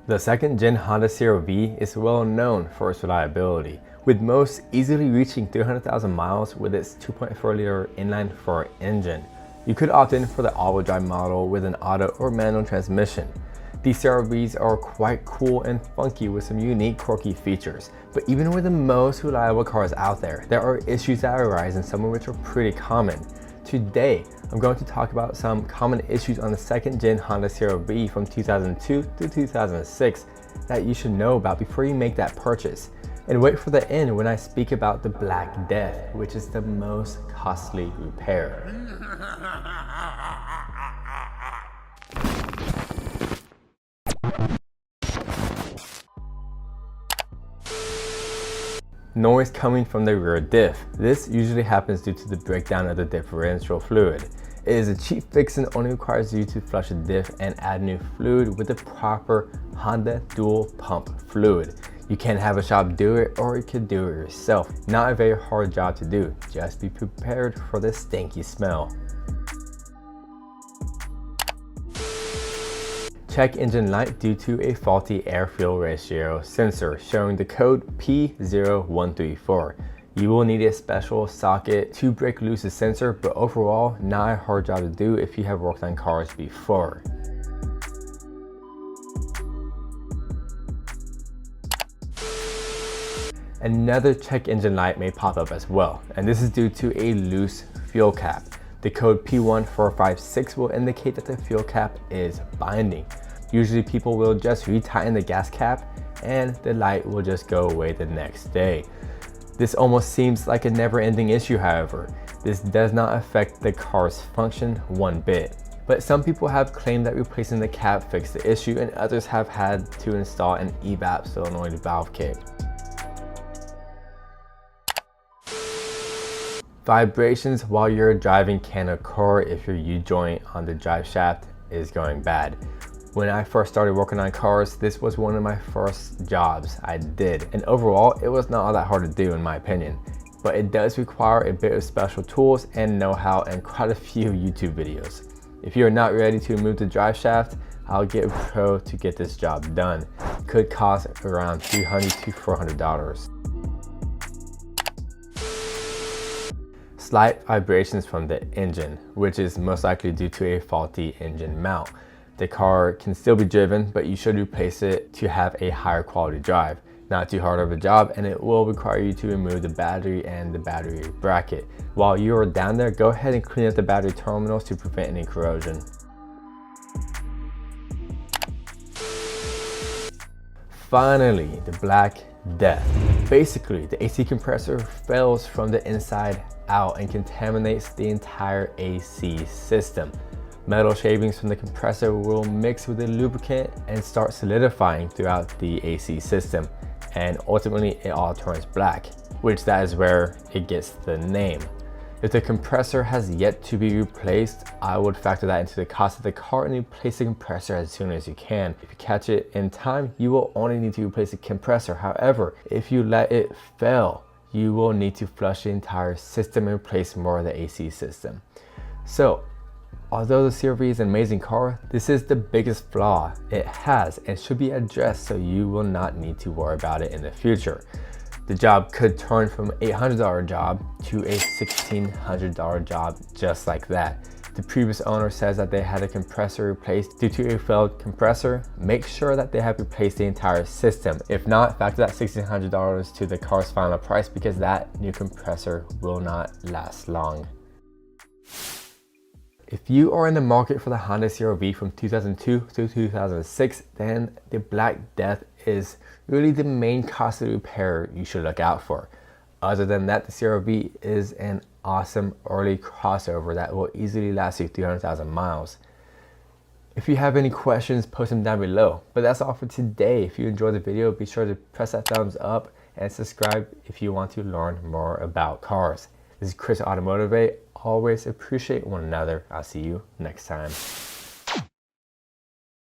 The second gen Honda CRV is well known for its reliability, with most easily reaching 300,000 miles with its 2.4-liter inline-4 engine. You could opt in for the all-wheel drive model with an auto or manual transmission. These CRVs are quite cool and funky with some unique quirky features, but even with the most reliable cars out there are issues that arise, and some of which are pretty common. Today, I'm going to talk about some common issues on the second gen Honda CRV from 2002 to 2006 that you should know about before you make that purchase. And wait for the end when I speak about the Black Death, which is the most costly repair. Noise coming from the rear diff. This usually happens due to the breakdown of the differential fluid. It is a cheap fix and only requires you to flush the diff and add new fluid with the proper Honda dual pump fluid. You can have a shop do it, or you could do it yourself. Not a very hard job to do, just be prepared for the stinky smell. Check engine light due to a faulty air-fuel ratio sensor showing the code P0134. You will need a special socket to break loose the sensor, but overall, not a hard job to do if you have worked on cars before. Another check engine light may pop up as well, and this is due to a loose fuel cap. The code P1456 will indicate that the fuel cap is binding. Usually people will just retighten the gas cap and the light will just go away the next day. This almost seems like a never-ending issue, however. This does not affect the car's function one bit. But some people have claimed that replacing the cap fixed the issue, and others have had to install an evap solenoid valve kit. Vibrations while you're driving can occur if your U-joint on the drive shaft is going bad. When I first started working on cars, this was one of my first jobs I did, and overall it was not all that hard to do in my opinion, but it does require a bit of special tools and know-how and quite a few YouTube videos. If you're not ready to remove the drive shaft, I'll get a pro to get this job done. It could cost around $300 to $400. Slight vibrations from the engine, which is most likely due to a faulty engine mount. The car can still be driven, but you should replace it to have a higher quality drive. Not too hard of a job, and it will require you to remove the battery and the battery bracket. While you are down there, go ahead and clean up the battery terminals to prevent any corrosion. Finally, the Black Death. Basically, the AC compressor fails from the inside out and contaminates the entire AC system. Metal shavings from the compressor will mix with the lubricant and start solidifying throughout the AC system, and ultimately it all turns black, which that is where it gets the name. If the compressor has yet to be replaced, I would factor that into the cost of the car and replace the compressor as soon as you can. If you catch it in time, you will only need to replace the compressor. However, if you let it fail, you will need to flush the entire system and replace more of the AC system. So, although the CRV is an amazing car, this is the biggest flaw it has and should be addressed so you will not need to worry about it in the future. The job could turn from an $800 job to a $1,600 job just like that. The previous owner says that they had a compressor replaced due to a failed compressor. Make sure that they have replaced the entire system. If not, factor that $1,600 to the car's final price, because that new compressor will not last long. If you are in the market for the Honda CRV from 2002 to 2006, then the Black Death is really the main costly repair you should look out for. Other than that, the CRV is an awesome early crossover that will easily last you 300,000 miles. If you have any questions, post them down below. But that's all for today. If you enjoyed the video, be sure to press that thumbs up and subscribe if you want to learn more about cars. This is Chris AutoMotivate. Always appreciate one another. I'll see you next time.